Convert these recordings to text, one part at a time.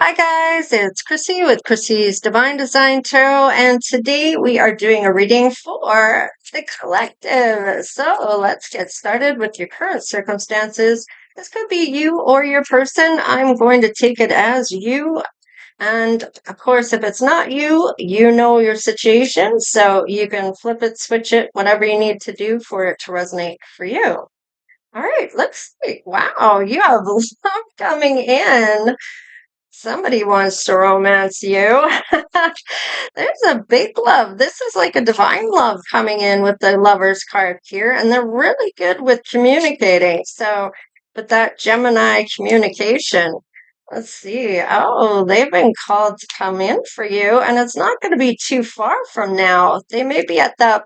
Hi guys, it's Chrissy with Chrissy's Divine Design Tarot, and today we are doing a reading for the collective. So let's get started with your current circumstances. This could be you or your person. I'm going to take it as you. And of course, if it's not you, you know your situation, so you can flip it, switch it, whatever you need to do for it to resonate for you. All right, let's see. Wow, you have love coming in. Somebody wants to romance you. There's a big love. This is like a divine love coming in with the Lovers card here, and they're really good with communicating. So, but that Gemini communication, let's see. Oh, they've been called to come in for you, and it's not going to be too far from now. They may be at that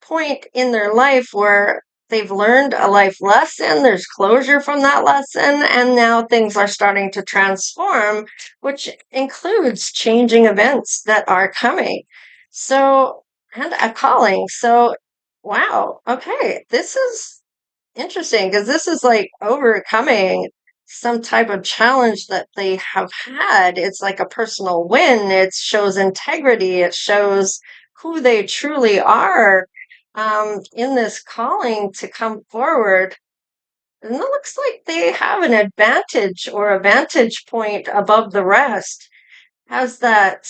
point in their life where they've learned a life lesson, there's closure from that lesson, and now things are starting to transform, which includes changing events that are coming. So, and a calling. So, wow, okay, this is interesting because this is like overcoming some type of challenge that they have had. It's like a personal win. It shows integrity. It shows who they truly are in this calling to come forward. And it looks like they have an advantage or a vantage point above the rest. Has that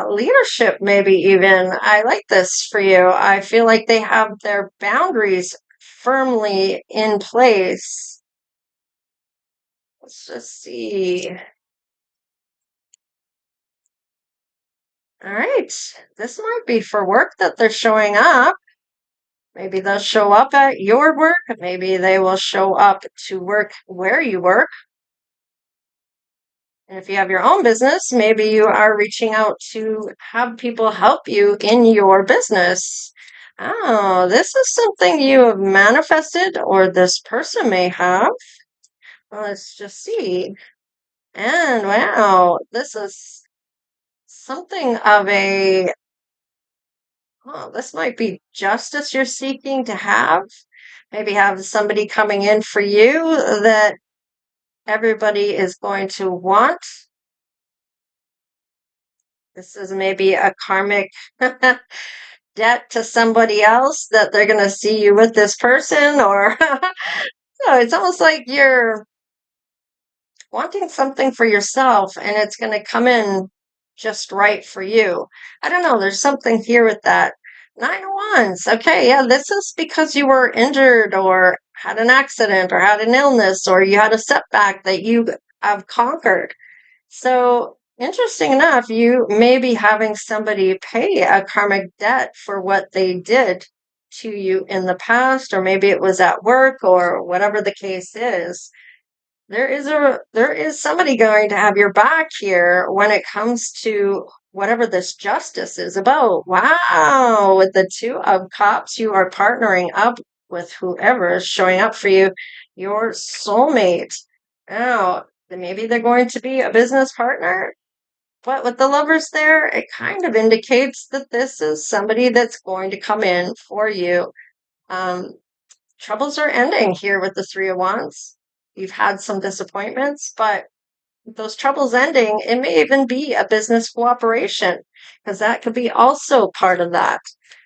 leadership, maybe even. I like this for you. I feel like they have their boundaries firmly in place. Let's just see. All right. This might be for work that they're showing up. Maybe they'll show up at your work. Maybe they will show up to work where you work. And if you have your own business, maybe you are reaching out to have people help you in your business. Oh, this is something you have manifested or this person may have. Well, let's just see. And wow, this is something of a, oh, this might be justice you're seeking to have. Maybe have somebody coming in for you that everybody is going to want. This is maybe a karmic debt to somebody else that they're going to see you with this person, or no, it's almost like you're wanting something for yourself and it's going to come in just right for you. I don't know. There's something here with that. 9 of Wands. Okay. Yeah. This is because you were injured or had an accident or had an illness or you had a setback that you have conquered. So, interesting enough, you may be having somebody pay a karmic debt for what they did to you in the past, or maybe it was at work or whatever the case is. There is somebody going to have your back here when it comes to whatever this justice is about. Wow, with the 2 of Cups, you are partnering up with whoever is showing up for you, your soulmate. Now, maybe they're going to be a business partner, but with the Lovers there, it kind of indicates that this is somebody that's going to come in for you. Um, Troubles are ending here with the 3 of Wands. You've had some disappointments, but those troubles ending, it may even be a business cooperation because that could be also part of that.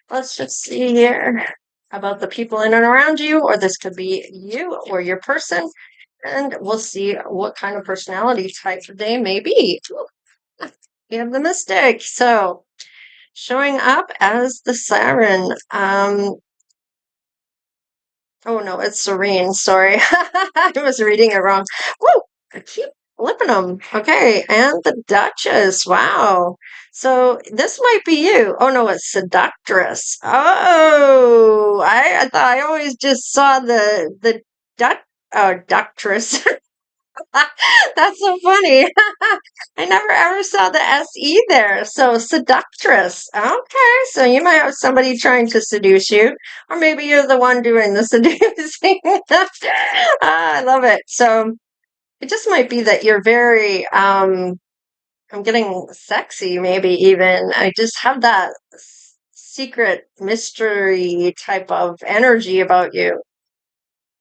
Let's just see here about the people in and around you, or this could be you or your person, and we'll see what kind of personality type they may be. You have the Mystic. So showing up as the Siren. Oh no, it's Serene. Sorry. I was reading it wrong. Woo! I keep flipping them. Okay, and the Duchess. Wow. So this might be you. Oh no, it's Seductress. Oh, I thought I always just saw the duck Ductress. That's so funny. I never ever saw the SE there. So, seductress. Okay, so you might have somebody trying to seduce you, or maybe you're the one doing the seducing. I love it. So, it just might be that you're very, I'm getting sexy, maybe even. I just have that secret mystery type of energy about you.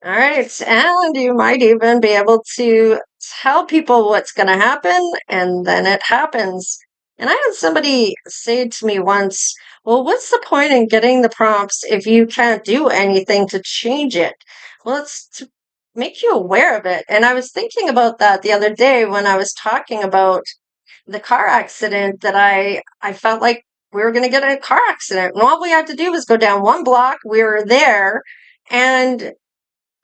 All right. And you might even be able to tell people what's going to happen, and then it happens. And I had somebody say to me once, well, what's the point in getting the prompts if you can't do anything to change it? Well, it's to make you aware of it. And I was thinking about that the other day when I was talking about the car accident that I felt like we were going to get in a car accident. And all we had to do was go down one block. We were there. And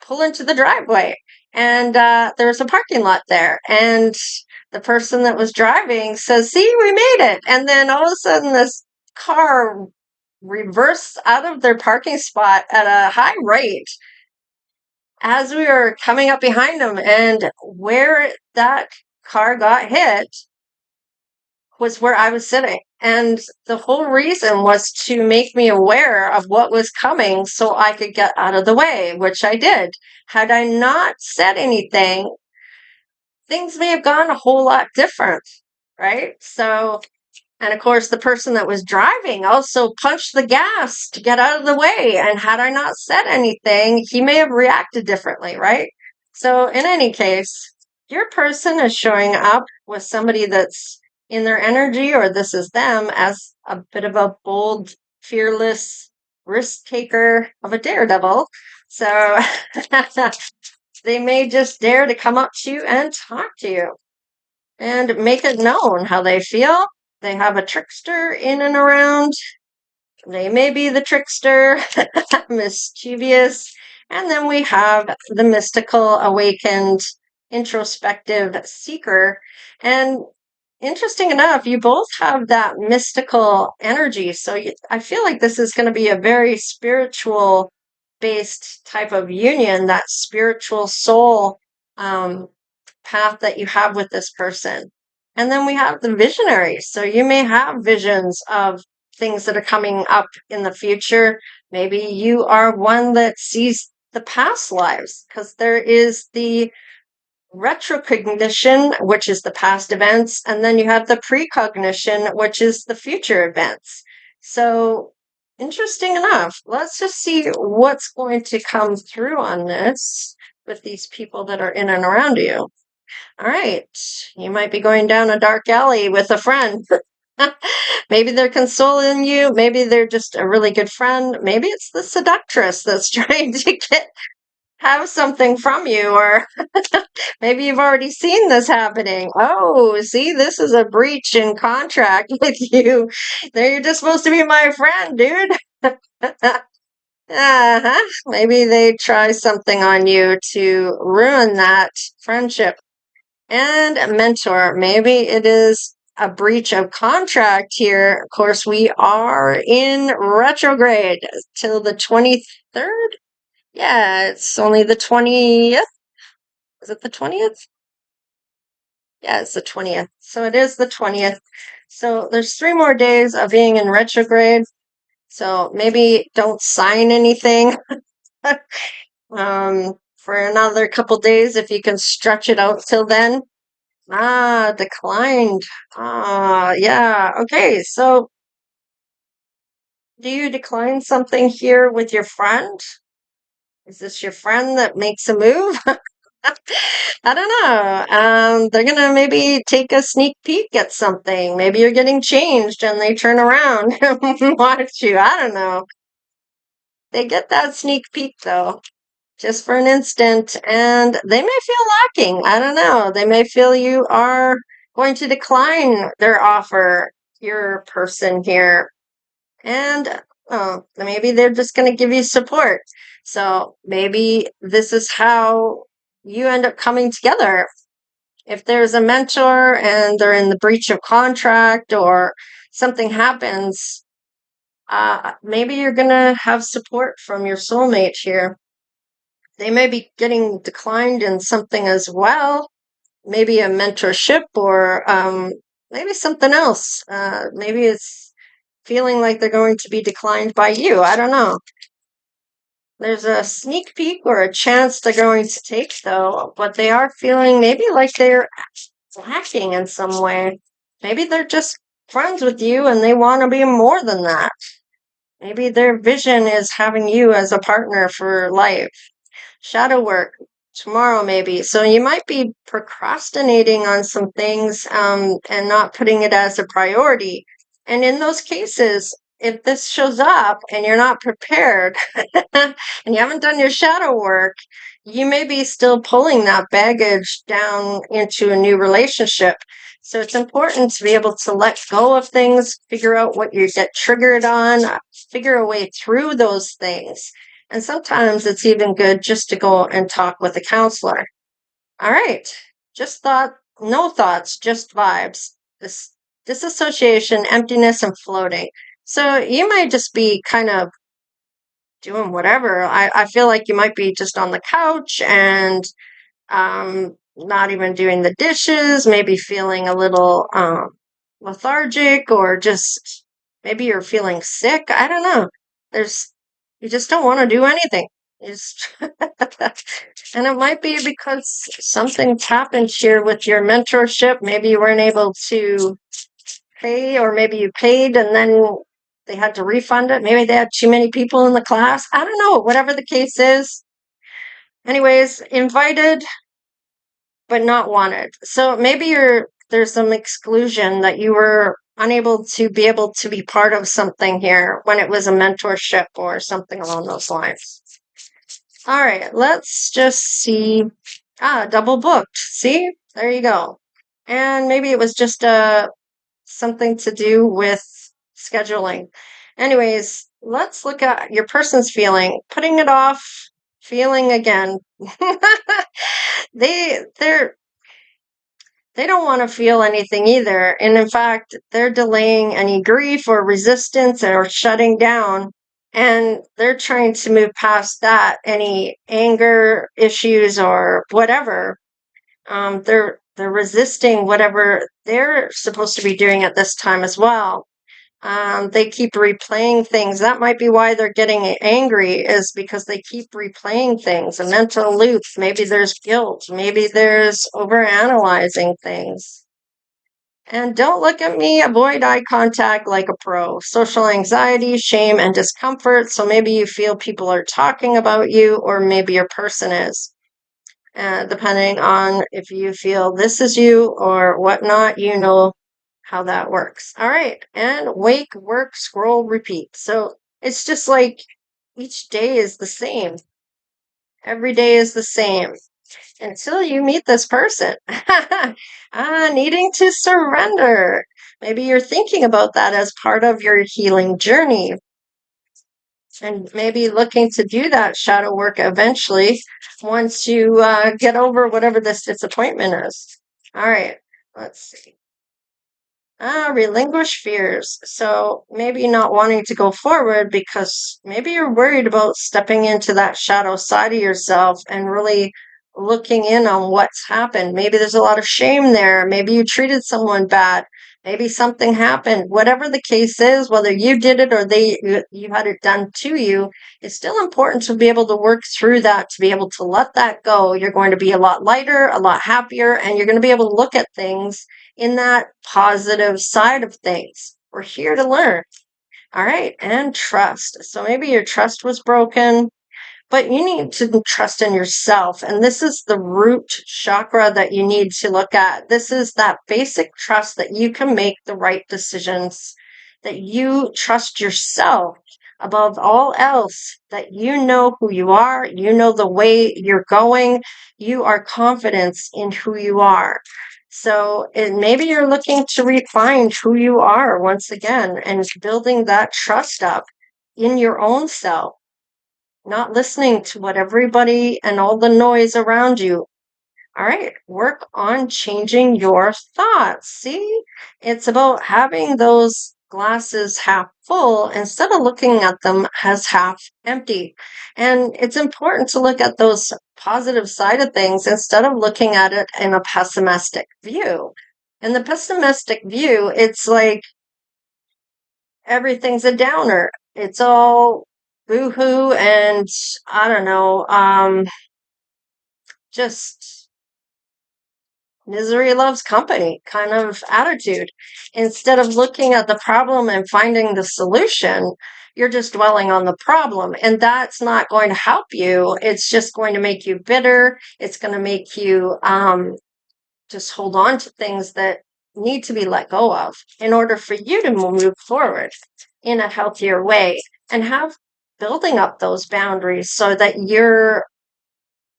pull into the driveway. And there was a parking lot there. And the person that was driving says, see, we made it. And then all of a sudden, this car reversed out of their parking spot at a high rate as we were coming up behind them. And where that car got hit was where I was sitting. And the whole reason was to make me aware of what was coming so I could get out of the way, which I did. Had I not said anything, things may have gone a whole lot different, right? So, and of course, the person that was driving also punched the gas to get out of the way. And had I not said anything, he may have reacted differently, right? So, in any case, your person is showing up with somebody that's in their energy, or this is them, as a bit of a bold, fearless risk taker of a daredevil. So, they may just dare to come up to you and talk to you and make it known how they feel. They have a trickster in and around. They may be the trickster, mischievous. And then we have the mystical, awakened, introspective seeker. And interesting enough, you both have that mystical energy. So I feel like this is going to be a very spiritual based type of union, that spiritual soul path that you have with this person. And then we have the visionaries. So you may have visions of things that are coming up in the future. Maybe you are one that sees the past lives, because there is the retrocognition, which is the past events, and then you have the precognition, which is the future events. So, interesting enough, let's just see what's going to come through on this with these people that are in and around you. All right, you might be going down a dark alley with a friend. Maybe they're consoling you. Maybe they're just a really good friend. Maybe it's the seductress that's trying to have something from you, or maybe you've already seen this happening. Oh, see, this is a breach in contract with you. There, you're just supposed to be my friend, dude. Uh-huh. Maybe they try something on you to ruin that friendship. And a mentor, maybe it is a breach of contract here. Of course, we are in retrograde till the 23rd. Yeah, it's only the 20th. Is it the 20th? Yeah, it's the 20th. So it is the 20th. So there's 3 more days of being in retrograde. So maybe don't sign anything for another couple days if you can stretch it out till then. Ah, declined. Ah, yeah. Okay, so do you decline something here with your friend? Is this your friend that makes a move? I don't know. They're gonna maybe take a sneak peek at something. Maybe you're getting changed and they turn around and watch you. I don't know. They get that sneak peek though, just for an instant, and they may feel lacking. I don't know. They may feel you are going to decline their offer, your person here. And oh, maybe they're just going to give you support. So maybe this is how you end up coming together. If there's a mentor and they're in the breach of contract or something happens, maybe you're going to have support from your soulmate here. They may be getting declined in something as well, maybe a mentorship, or maybe something else. Maybe it's feeling like they're going to be declined by you. I don't know. There's a sneak peek or a chance they're going to take, though, but they are feeling maybe like they're lacking in some way. Maybe they're just friends with you and they want to be more than that. Maybe their vision is having you as a partner for life. shadow work tomorrow, maybe. So you might be procrastinating on some things and not putting it as a priority. And in those cases, if this shows up and you're not prepared and you haven't done your shadow work, you may be still pulling that baggage down into a new relationship. So it's important to be able to let go of things, figure out what you get triggered on, figure a way through those things. And sometimes it's even good just to go and talk with a counselor. All right. Just thought, no thoughts, just vibes. This disassociation, emptiness, and floating. So you might just be kind of doing whatever. I feel like you might be just on the couch and not even doing the dishes, maybe feeling a little lethargic, or just maybe you're feeling sick. I don't know. There's you just don't want to do anything. And it might be because something's happened here with your mentorship. Maybe you weren't able to pay, or maybe you paid and then they had to refund it. Maybe they had too many people in the class. I don't know. Whatever the case is. Anyways, invited but not wanted. So maybe there's some exclusion that you were unable to be able to be part of something here when it was a mentorship or something along those lines. All right, let's just see. Double booked. See? There you go. And maybe it was just something to do with scheduling. Anyways, let's look at your person's feeling. Putting it off, feeling again. They're they don't want to feel anything either. And in fact, they're delaying any grief or resistance or shutting down. And they're trying to move past that, any anger issues or whatever. They're resisting whatever they're supposed to be doing at this time as well. They keep replaying things. That might be why they're getting angry, is because they keep replaying things, a mental loop. Maybe there's guilt. Maybe there's overanalyzing things. And don't look at me, avoid eye contact like a pro. Social anxiety, shame, and discomfort. So maybe you feel people are talking about you, or maybe your person is. Depending on if you feel this is you or whatnot, you know how that works. All right. And wake, work, scroll, repeat. So it's just like each day is the same. Every day is the same until you meet this person. Needing to surrender. Maybe you're thinking about that as part of your healing journey. And maybe looking to do that shadow work eventually once you get over whatever this disappointment is. All right. Let's see. Relinquish fears. So maybe not wanting to go forward because maybe you're worried about stepping into that shadow side of yourself and really looking in on what's happened. Maybe there's a lot of shame there. Maybe you treated someone bad. Maybe something happened. Whatever the case is, whether you did it or you had it done to you, it's still important to be able to work through that, to be able to let that go. You're going to be a lot lighter, a lot happier, and you're going to be able to look at things in that positive side of things. We're here to learn. All right. And trust. So maybe your trust was broken, but you need to trust in yourself. And this is the root chakra that you need to look at. This is that basic trust that you can make the right decisions, that you trust yourself above all else, that you know who you are, you know the way you're going, you are confident in who you are. So maybe you're looking to refine who you are once again and building that trust up in your own self, not listening to what everybody and all the noise around you. All right, work on changing your thoughts. See, it's about having those glasses half full instead of looking at them as half empty. And it's important to look at those positive side of things instead of looking at it in a pessimistic view. In the pessimistic view, it's like everything's a downer. It's all boohoo and I don't know, just misery loves company kind of attitude. Instead of looking at the problem and finding the solution, you're just dwelling on the problem. And that's not going to help you. It's just going to make you bitter. It's going to make you just hold on to things that need to be let go of in order for you to move forward in a healthier way and have building up those boundaries so that you're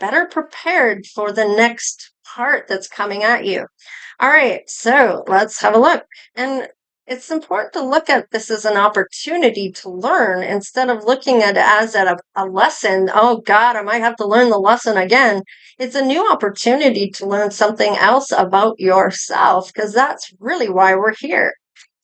better prepared for the next part that's coming at you. All right, so let's have a look. And it's important to look at this as an opportunity to learn instead of looking at it as a lesson. Oh God, I might have to learn the lesson again. It's a new opportunity to learn something else about yourself because that's really why we're here.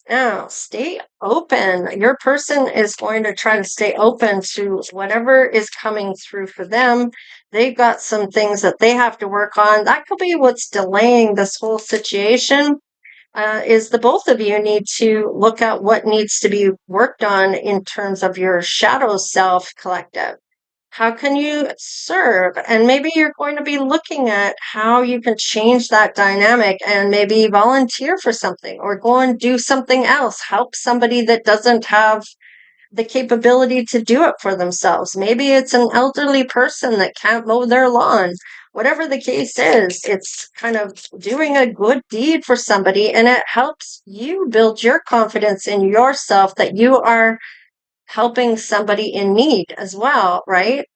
Now, stay open. Your person is going to try to stay open to whatever is coming through for them. They've got some things that they have to work on. That could be what's delaying this whole situation. Is the both of you need to look at what needs to be worked on in terms of your shadow self collective. How can you serve? And maybe you're going to be looking at how you can change that dynamic and maybe volunteer for something or go and do something else. Help somebody that doesn't have the capability to do it for themselves. Maybe it's an elderly person that can't mow their lawn. Whatever the case is, it's kind of doing a good deed for somebody and it helps you build your confidence in yourself that you are helping somebody in need as well, right?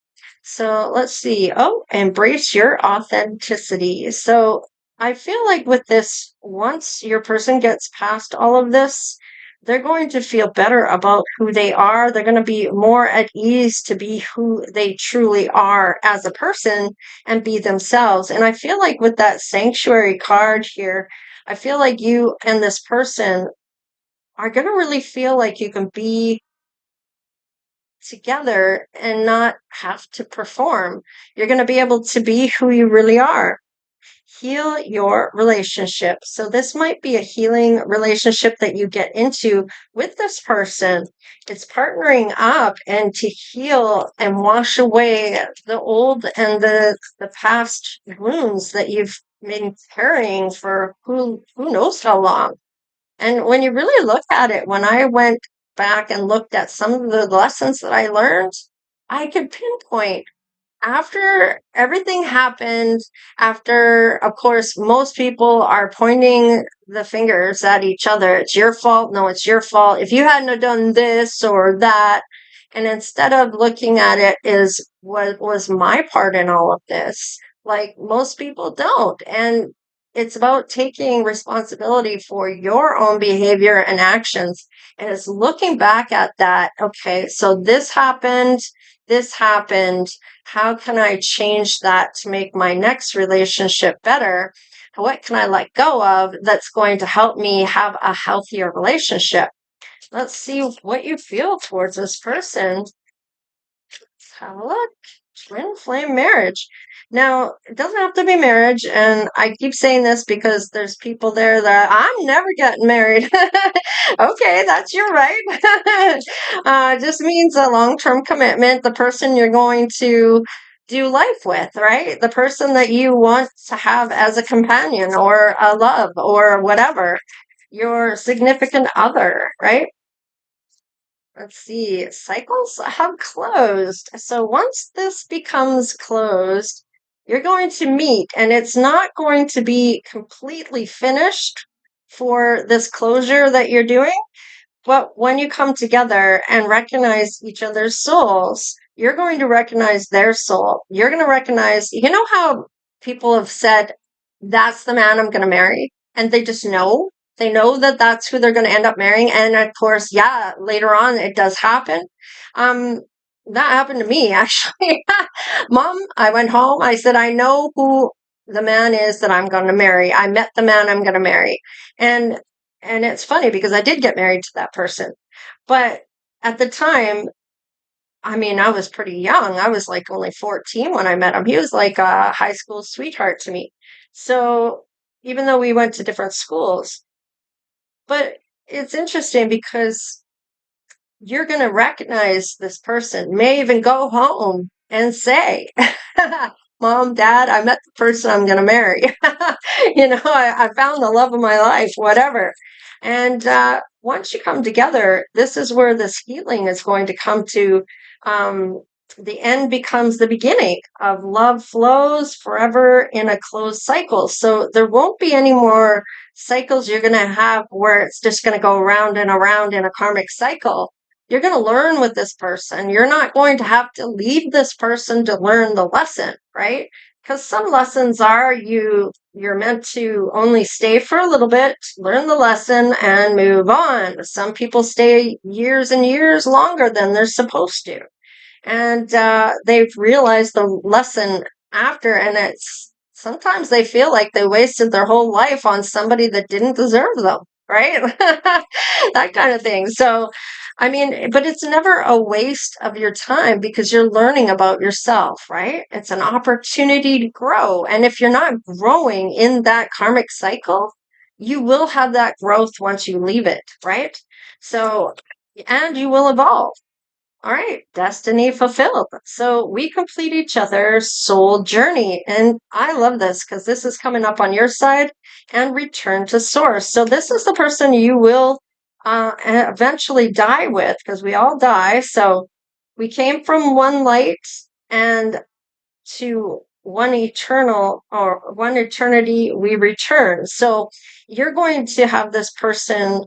So let's see. Oh, embrace your authenticity. So I feel like with this, once your person gets past all of this, they're going to feel better about who they are. They're going to be more at ease to be who they truly are as a person and be themselves. And I feel like with that sanctuary card here, I feel like you and this person are going to really feel like you can be together and not have to perform. You're going to be able to be who you really are. Heal your relationship. So, this might be a healing relationship that you get into with this person. It's partnering up and to heal and wash away the old and the past wounds that you've been carrying for who knows how long. And when you really look at it, when I went back and looked at some of the lessons that I learned, I could pinpoint after everything happened, after, of course, most people are pointing the fingers at each other. It's your fault. No, it's your fault. If you hadn't have done this or that. And instead of looking at it as what was my part in all of this, like most people don't. And it's about taking responsibility for your own behavior and actions. And it's looking back at that. Okay, so this happened. This happened. How can I change that to make my next relationship better? What can I let go of that's going to help me have a healthier relationship? Let's see what you feel towards this person. Let's have a look. Twin flame marriage. Now, it doesn't have to be marriage, and I keep saying this because there's people there that I'm never getting married. Okay, that's your right. Just means a long-term commitment, the person you're going to do life with, right? The person that you want to have as a companion or a love or whatever, your significant other, right? Let's see, cycles have closed. So once this becomes closed, you're going to meet, and it's not going to be completely finished for this closure that you're doing. But when you come together and recognize each other's souls, you're going to recognize their soul. You're going to recognize, you know how people have said, that's the man I'm going to marry? And they just know. They know that that's who they're going to end up marrying. And of course, yeah, later on it does happen. Um, that happened to me, actually. Mom, I went home. I said, I know who the man is that I'm going to marry. I met the man I'm going to marry. And and it's funny because I did get married to that person. But at the time, I mean, I was pretty young. I was like only 14 when I met him. He was like a high school sweetheart to me. So even though we went to different schools, but it's interesting because you're going to recognize this person, may even go home and say, Mom, Dad, I met the person I'm going to marry. I found the love of my life, whatever. And once you come together, this is where this healing is going to come to. Um, the end becomes the beginning of love flows forever in a closed cycle. So there won't be any more cycles you're going to have where it's just going to go around and around in a karmic cycle. You're going to learn with this person. You're not going to have to leave this person to learn the lesson, right? Because some lessons are you're meant to only stay for a little bit, learn the lesson, and move on. Some people stay years and years longer than they're supposed to, and they've realized the lesson after, and it's sometimes they feel like they wasted their whole life on somebody that didn't deserve them, right? That kind of thing. So I mean, but it's never a waste of your time because you're learning about yourself, right? It's an opportunity to grow. And if you're not growing in that karmic cycle, you will have that growth once you leave it, right? So, and you will evolve. All right, destiny fulfilled. So we complete each other's soul journey. And I love this because this is coming up on your side and return to source. So this is the person you will eventually die with because we all die. So we came from one light and to one eternal or one eternity we return. So you're going to have this person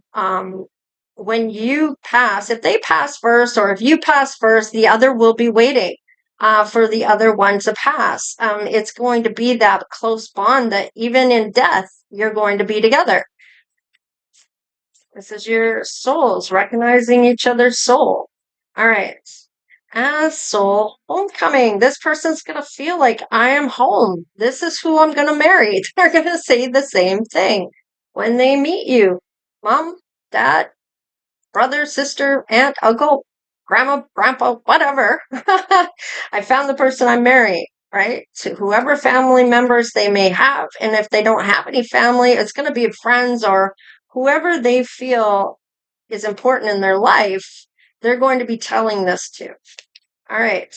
when you pass, if they pass first or if you pass first, the other will be waiting for the other one to pass. It's going to be that close bond that even in death, you're going to be together. This is your souls recognizing each other's soul. All right. As soul homecoming, this person's going to feel like I am home. This is who I'm going to marry. They're going to say the same thing when they meet you. Mom, Dad, brother, sister, aunt, uncle, grandma, grandpa, whatever. I found the person I'm marrying, right? To whoever family members they may have. And if they don't have any family, it's going to be friends or whoever they feel is important in their life. They're going to be telling this to. All right.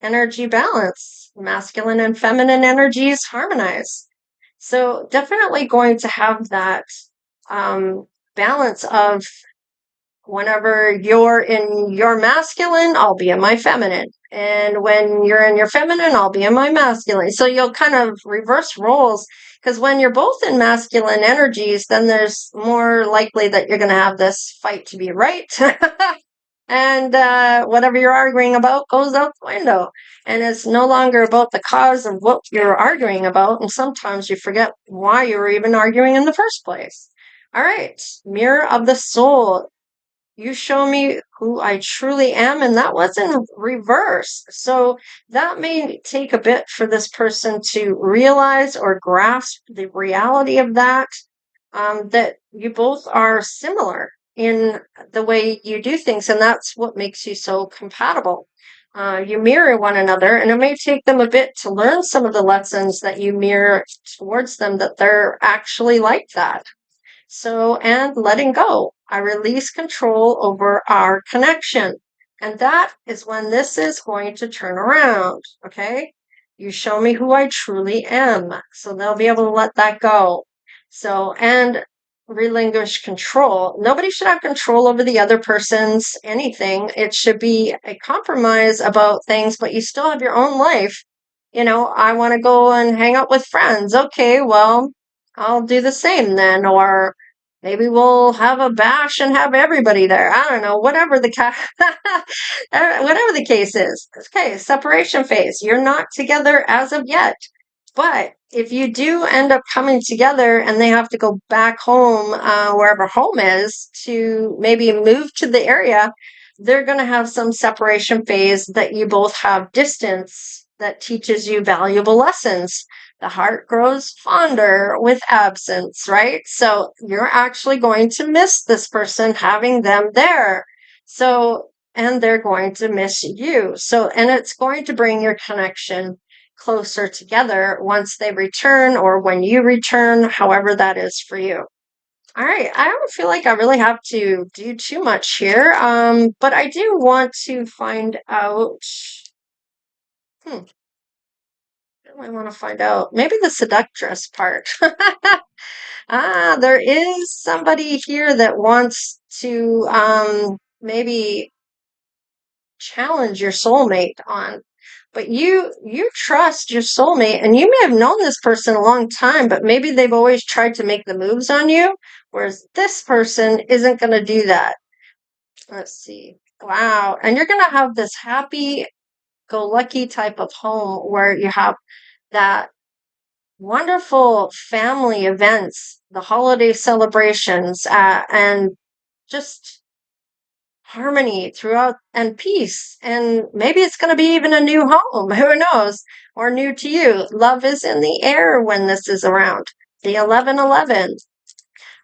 Energy balance. Masculine and feminine energies harmonize. So definitely going to have that balance of whenever you're in your masculine, I'll be in my feminine. And when you're in your feminine, I'll be in my masculine. So you'll kind of reverse roles because when you're both in masculine energies, then there's more likely that you're going to have this fight to be right. And whatever you're arguing about goes out the window. And it's no longer about the cause of what you're arguing about. And sometimes you forget why you were even arguing in the first place. All right, mirror of the soul. You show me who I truly am, and that was in reverse. So that may take a bit for this person to realize or grasp the reality of that, that you both are similar in the way you do things, and that's what makes you so compatible. You mirror one another, and it may take them a bit to learn some of the lessons that you mirror towards them, that they're actually like that. So, and letting go. I release control over our connection. And that is when this is going to turn around. Okay. You show me who I truly am. So they'll be able to let that go. So, and relinquish control. Nobody should have control over the other person's anything. It should be a compromise about things, but you still have your own life. I want to go and hang out with friends. Okay, well, I'll do the same then. Or maybe we'll have a bash and have everybody there. I don't know, whatever whatever the case is. Okay, separation phase. You're not together as of yet. But if you do end up coming together and they have to go back home, wherever home is, to maybe move to the area, they're going to have some separation phase that you both have distance that teaches you valuable lessons. The heart grows fonder with absence, right? So you're actually going to miss this person having them there. So, and they're going to miss you. So, and it's going to bring your connection closer together once they return or when you return, however that is for you. All right, I don't feel like I really have to do too much here, but I do want to find out. Hmm, do I want to find out? Maybe the seductress part. There is somebody here that wants to maybe challenge your soulmate on. But you trust your soulmate, and you may have known this person a long time, but maybe they've always tried to make the moves on you, whereas this person isn't going to do that. Let's see. Wow. And you're going to have this happy go lucky type of home where you have that wonderful family events, the holiday celebrations, and just harmony throughout and peace. And maybe it's going to be even a new home. Who knows? Or new to you. Love is in the air when this is around. The 1111.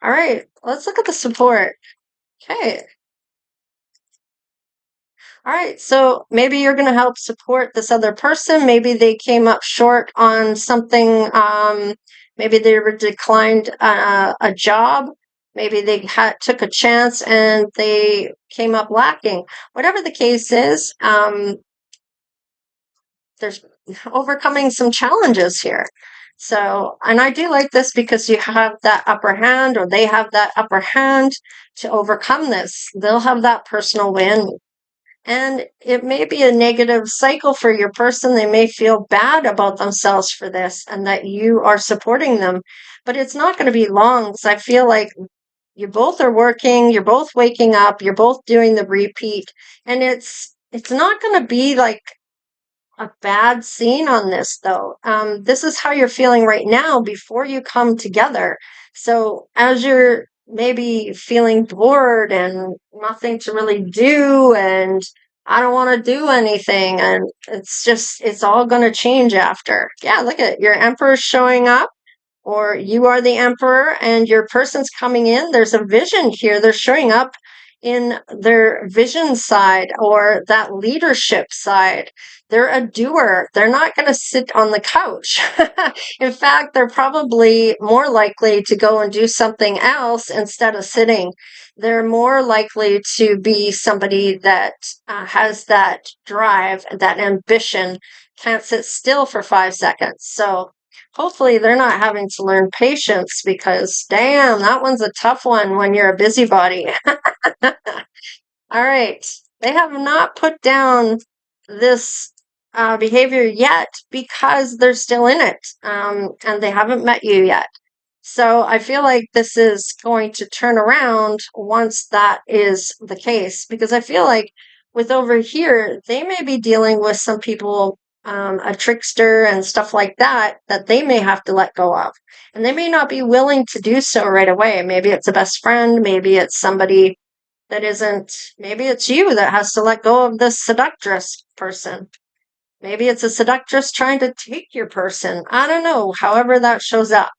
All right, let's look at the support. Okay. All right, so maybe you're going to help support this other person. Maybe they came up short on something. Maybe they were declined a job. Maybe they took a chance and they came up lacking. Whatever the case is, there's overcoming some challenges here. So, and I do like this because you have that upper hand, or they have that upper hand to overcome this. They'll have that personal win. And it may be a negative cycle for your person. They may feel bad about themselves for this and that you are supporting them. But it's not going to be long, because I feel like you both are working, you're both waking up, you're both doing the repeat. And it's not going to be like a bad scene on this, though. This is how you're feeling right now before you come together. So as you're maybe feeling bored and nothing to really do, and I don't want to do anything, and it's all going to change after. Yeah, look at your emperor showing up, or you are the emperor and your person's coming in. There's a vision here. They're showing up in their vision side, or that leadership side. They're a doer. They're not going to sit on the couch. In fact, they're probably more likely to go and do something else instead of sitting. They're more likely to be somebody that has that drive, that ambition, can't sit still for 5 seconds. So hopefully they're not having to learn patience, because damn, that one's a tough one when you're a busybody. All right. They have not put down this behavior yet because they're still in it, and they haven't met you yet. So I feel like this is going to turn around once that is the case, because I feel like with over here, they may be dealing with some people, a trickster and stuff like that, that they may have to let go of. And they may not be willing to do so right away. Maybe it's a best friend, maybe it's somebody that isn't, maybe it's you that has to let go of this seductress person. Maybe it's a seductress trying to take your person. I don't know, however that shows up.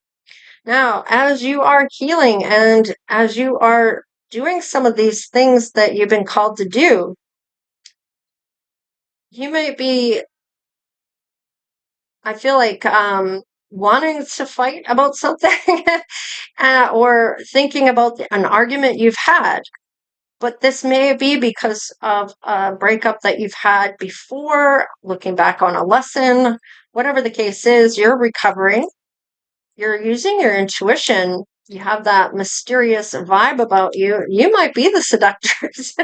Now, as you are healing and as you are doing some of these things that you've been called to do, you may be, I feel like, wanting to fight about something, or thinking about an argument you've had. But this may be because of a breakup that you've had before, looking back on a lesson. Whatever the case is, you're recovering. You're using your intuition. You have that mysterious vibe about you. You might be the seductress,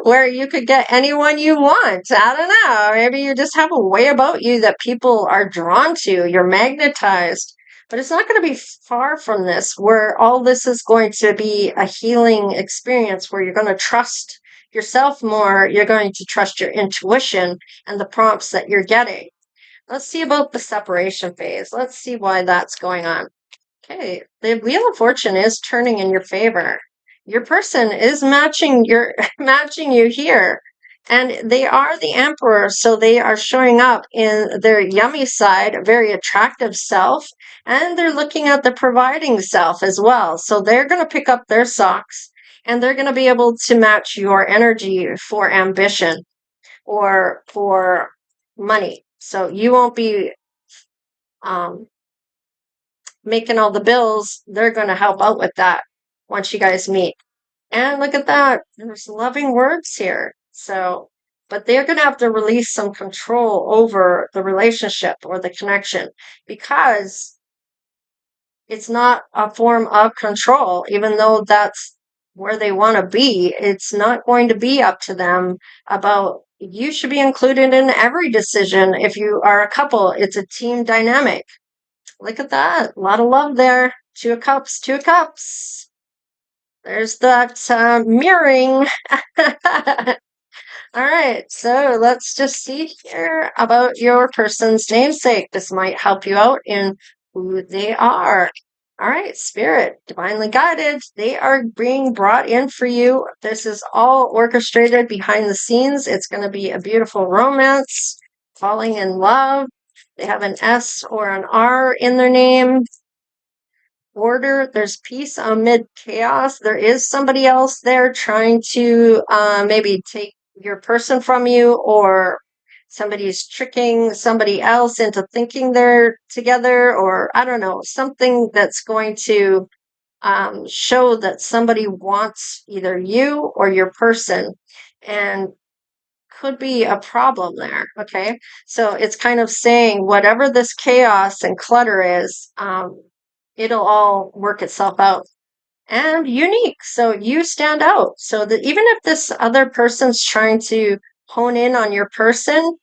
where you could get anyone you want. I don't know. Maybe you just have a way about you that people are drawn to. You're magnetized. But it's not going to be far from this, where all this is going to be a healing experience, where you're going to trust yourself more. You're going to trust your intuition and the prompts that you're getting. Let's see about the separation phase. Let's see why that's going on. Okay, the Wheel of Fortune is turning in your favor. Your person is matching matching you here. And they are the Emperor, so they are showing up in their yummy side, very attractive self, and they're looking at the providing self as well. So they're going to pick up their socks, and they're going to be able to match your energy for ambition or for money. So you won't be making all the bills. They're going to help out with that once you guys meet. And look at that. There's loving words here. So but they're going to have to release some control over the relationship or the connection because it's not a form of control, even though that's where they want to be. It's not going to be up to them about you should be included in every decision. If you are a couple, it's a team dynamic. Look at that. A lot of love there. Two of cups, two of cups. There's that mirroring. All right, so let's just see here about your person's namesake. This might help you out in who they are. All right, Spirit, divinely guided. They are being brought in for you. This is all orchestrated behind the scenes. It's going to be a beautiful romance, falling in love. They have an S or an R in their name. Order, there's peace amid chaos. There is somebody else there trying to maybe take your person from you, or somebody's tricking somebody else into thinking they're together, or I don't know, something that's going to show that somebody wants either you or your person, and could be a problem there. Okay, so it's kind of saying whatever this chaos and clutter is, it'll all work itself out. And unique, so you stand out. So that even if this other person's trying to hone in on your person,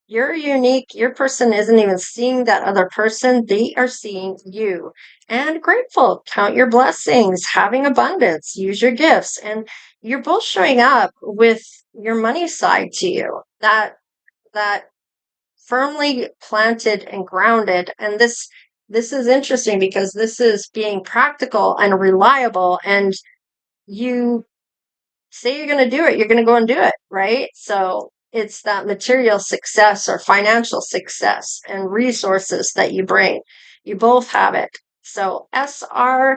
you're unique. Your person isn't even seeing that other person, they are seeing you. And grateful, count your blessings, having abundance, use your gifts. And you're both showing up with your money side to you, that firmly planted and grounded. And this is interesting because this is being practical and reliable, and you say you're going to do it, you're going to go and do it, right? So it's that material success or financial success and resources that you bring. You both have it. So SRGOU.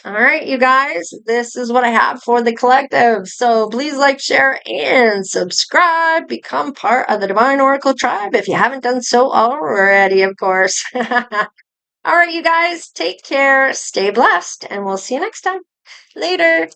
All right, you guys, this is what I have for the collective. So please like, share, and subscribe. Become part of the Divine Oracle tribe if you haven't done so already, of course. All right, you guys, take care, stay blessed, and we'll see you next time. Later.